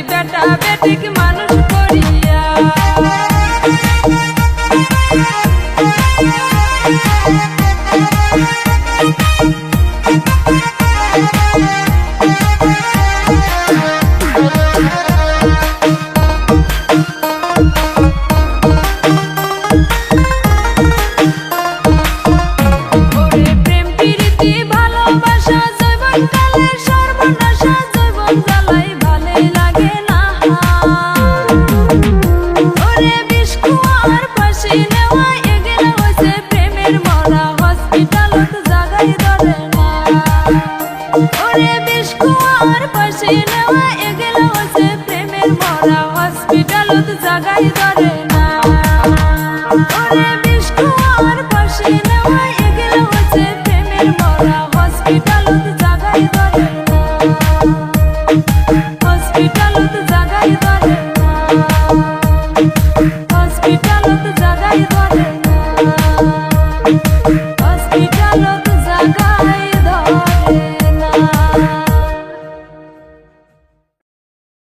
बेटा बेटी के मानुष करिया प्रेम প্রীতি ভালোবাসা জীবন কালের সর্বনাশা জীবন জ্বালাই ভালোই লাগে না ওরে বিষ কুয়ার ফাঁসি নেওয়া এগুলো হচ্ছে প্রেমের মরা হসপিটালত জাগাই ধরে না ওরে বিষ কুয়ার ফাঁসি নেওয়া এগুলো হচ্ছে প্রেমের মরা হসপিটালত জাগাই ধরে না ওরে